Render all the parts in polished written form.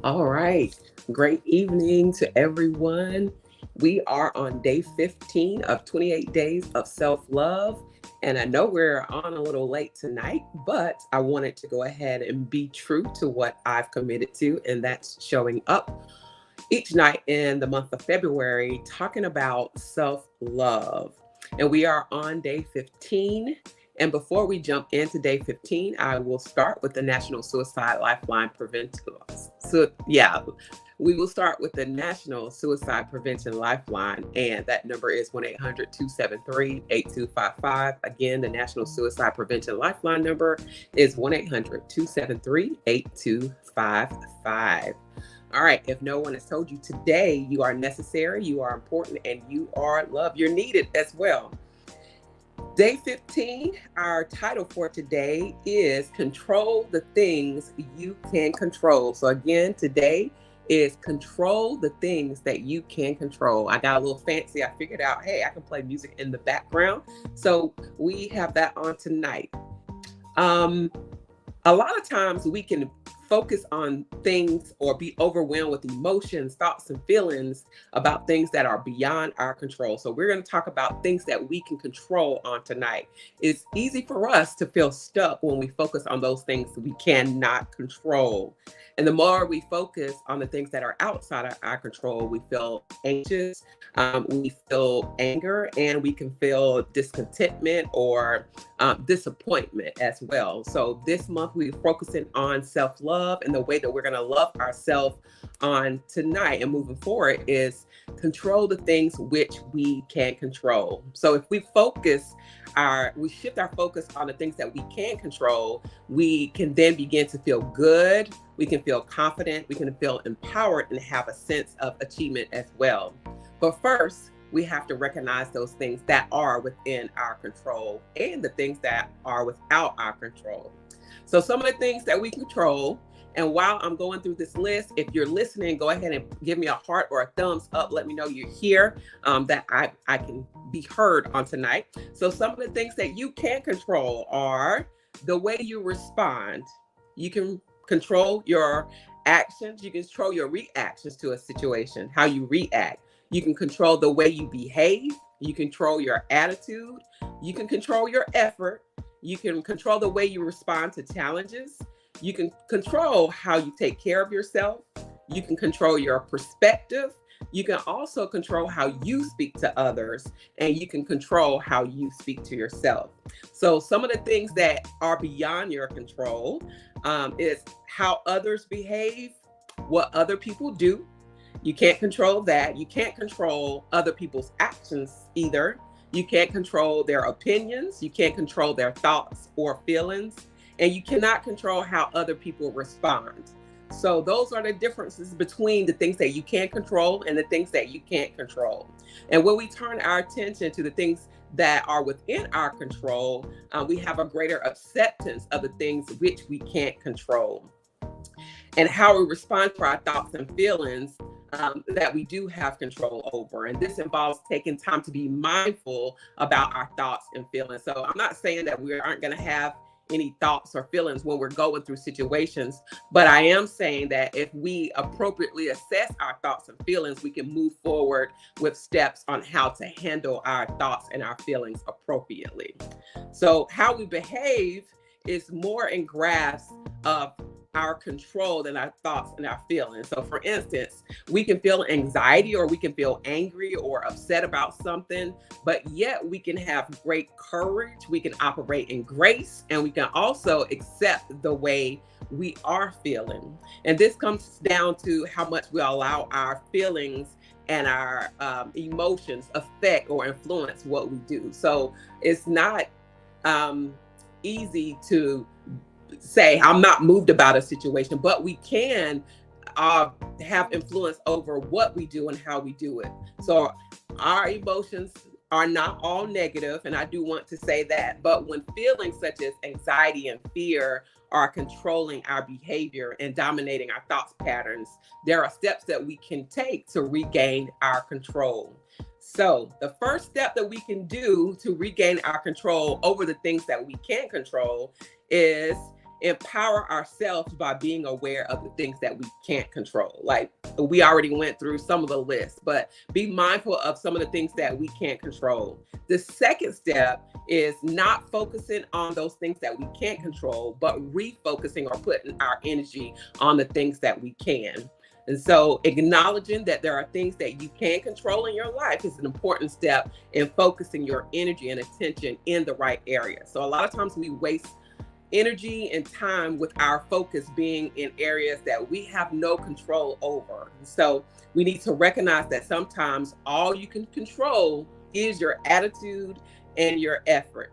All right. Great evening to everyone. We are on day 15 of 28 days of self love. And I know we're on a little late tonight, but I wanted to go ahead and be true to what I've committed to, and that's showing up each night in the month of February talking about self love. And we are on day 15. And before we jump into day 15, I will start with the National Suicide Lifeline Prevention. We will start with the National Suicide Prevention Lifeline, and that number is 1 800 273 8255. Again, the National Suicide Prevention Lifeline number is 1 800 273 8255. All right, if no one has told you today, you are necessary, you are important, and you are loved. You're needed as well. Day 15, our title for today is Control the Things You Can Control. So, again, today is Control the Things That You Can Control. I got a little fancy. I figured out, hey, I can play music in the background. So, we have that on tonight. A lot of times we can focus on things or be overwhelmed with emotions, thoughts, and feelings about things that are beyond our control. So, we're going to talk about things that we can control on tonight. It's easy for us to feel stuck when we focus on those things we cannot control. And the more we focus on the things that are outside of our control, we feel anxious, we feel anger, and we can feel discontentment or disappointment as well. So this month we're focusing on self-love, and the way that we're going to love ourselves on tonight and moving forward is control the things which we can control. So if we shift our focus on the things that we can control, we can then begin to feel good, we can feel confident, we can feel empowered, and have a sense of achievement as well. But first, we have to recognize those things that are within our control and the things that are without our control. So some of the things that we control, and while I'm going through this list, if you're listening, go ahead and give me a heart or a thumbs up. Let me know you're here, that I can be heard on tonight. So some of the things that you can control are the way you respond. You can control your actions. You can control your reactions to a situation, how you react. You can control the way you behave. You control your attitude. You can control your effort. You can control the way you respond to challenges. You can control how you take care of yourself. You can control your perspective. You can also control how you speak to others, and you can control how you speak to yourself. So some of the things that are beyond your control is how others behave, what other people do. You can't control that. You can't control other people's actions either. You can't control their opinions. You can't control their thoughts or feelings. And you cannot control how other people respond. So those are the differences between the things that you can control and the things that you can't control. And when we turn our attention to the things that are within our control, we have a greater acceptance of the things which we can't control. And how we respond to our thoughts and feelings that we do have control over. And this involves taking time to be mindful about our thoughts and feelings. So I'm not saying that we aren't going to have any thoughts or feelings when we're going through situations, but I am saying that if we appropriately assess our thoughts and feelings, we can move forward with steps on how to handle our thoughts and our feelings appropriately. So how we behave is more in grasp of our control than our thoughts and our feelings. So for instance, we can feel anxiety or we can feel angry or upset about something, but yet we can have great courage, we can operate in grace, and we can also accept the way we are feeling. And this comes down to how much we allow our feelings and our emotions affect or influence what we do. So it's not easy to say I'm not moved about a situation, but we can have influence over what we do and how we do it. So our emotions are not all negative, and I do want to say that, but when feelings such as anxiety and fear are controlling our behavior and dominating our thoughts patterns, there are steps that we can take to regain our control. So the first step that we can do to regain our control over the things that we can control is empower ourselves by being aware of the things that we can't control. Like we already went through some of the lists, but be mindful of some of the things that we can't control. The second step is not focusing on those things that we can't control, but refocusing or putting our energy on the things that we can. And so acknowledging that there are things that you can control in your life is an important step in focusing your energy and attention in the right area. So a lot of times we waste energy and time with our focus being in areas that we have no control over. So we need to recognize that sometimes all you can control is your attitude and your effort.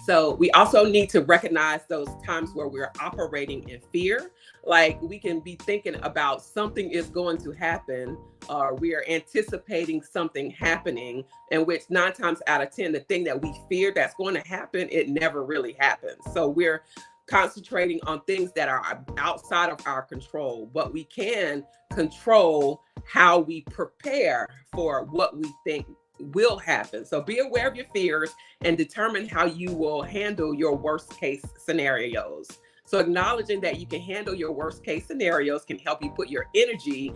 So we also need to recognize those times where we're operating in fear. Like we can be thinking about something is going to happen, or we are anticipating something happening, in which 9 times out of 10, the thing that we fear that's going to happen, it never really happens. So we're concentrating on things that are outside of our control, but we can control how we prepare for what we think will happen. So be aware of your fears and determine how you will handle your worst case scenarios. So acknowledging that you can handle your worst case scenarios can help you put your energy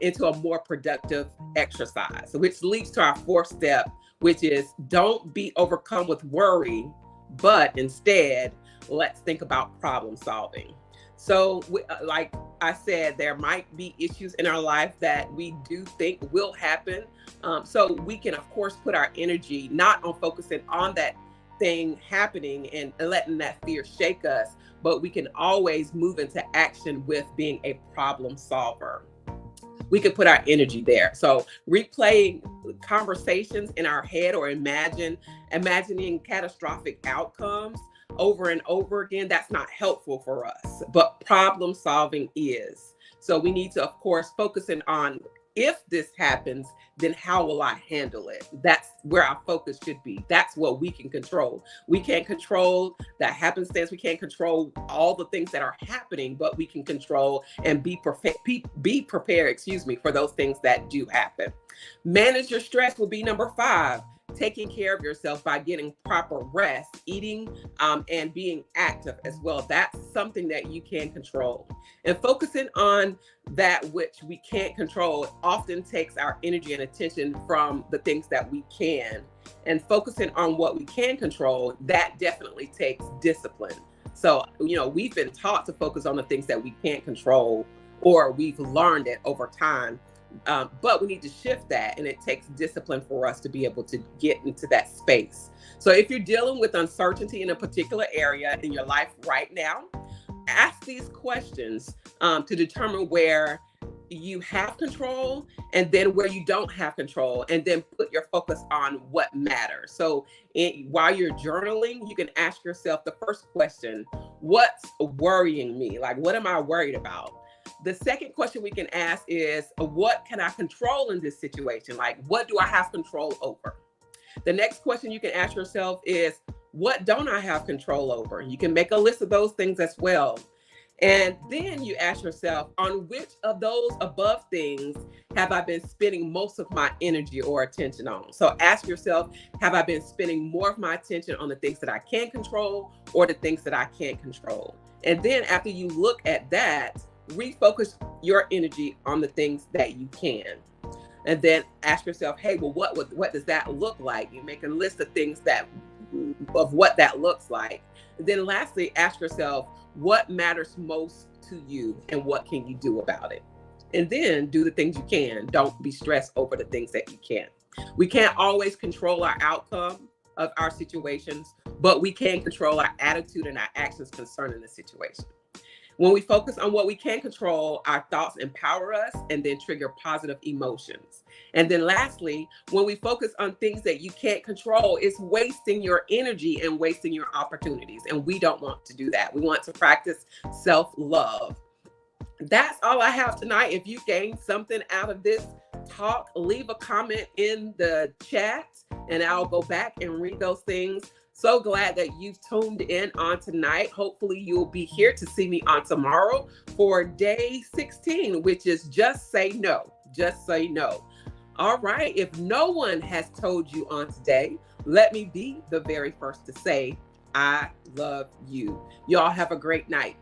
into a more productive exercise, which leads to our fourth step, which is don't be overcome with worry, but instead, let's think about problem solving. So like I said, there might be issues in our life that we do think will happen. So we can, of course, put our energy not on focusing on that thing happening and letting that fear shake us, but we can always move into action with being a problem solver. We can put our energy there. So replaying conversations in our head or imagining catastrophic outcomes over and over again, that's not helpful for us, but problem solving is. So we need to, of course, focus in on, if this happens, then how will I handle it? That's where our focus should be. That's what we can control. We can't control that happenstance. We can't control all the things that are happening, but we can control and be prepared, for those things that do happen. Manage your stress will be number 5. Taking care of yourself by getting proper rest, eating, and being active as well. That's something that you can control. And focusing on that which we can't control often takes our energy and attention from the things that we can. And focusing on what we can control, that definitely takes discipline. So, we've been taught to focus on the things that we can't control, or we've learned it over time. But we need to shift that, and it takes discipline for us to be able to get into that space. So if you're dealing with uncertainty in a particular area in your life right now, ask these questions to determine where you have control and then where you don't have control, and then put your focus on what matters. So while you're journaling, you can ask yourself the first question: what's worrying me? Like, what am I worried about? The second question we can ask is, what can I control in this situation? Like, what do I have control over? The next question you can ask yourself is, what don't I have control over? You can make a list of those things as well. And then you ask yourself, on which of those above things have I been spending most of my energy or attention on? So ask yourself, have I been spending more of my attention on the things that I can control or the things that I can't control? And then after you look at that, refocus your energy on the things that you can. And then ask yourself, hey, well, what does that look like? You make a list of things of what that looks like. And then lastly, ask yourself, what matters most to you and what can you do about it? And then do the things you can. Don't be stressed over the things that you can't. We can't always control our outcome of our situations, but we can control our attitude and our actions concerning the situation. When we focus on what we can control, our thoughts empower us and then trigger positive emotions. And then lastly, when we focus on things that you can't control, it's wasting your energy and wasting your opportunities. And we don't want to do that. We want to practice self-love. That's all I have tonight. If you gained something out of this talk, leave a comment in the chat and I'll go back and read those things. So glad that you've tuned in on tonight. Hopefully you'll be here to see me on tomorrow for day 16, which is just say no. Just say no. All right. If no one has told you on today, let me be the very first to say, I love you. Y'all have a great night.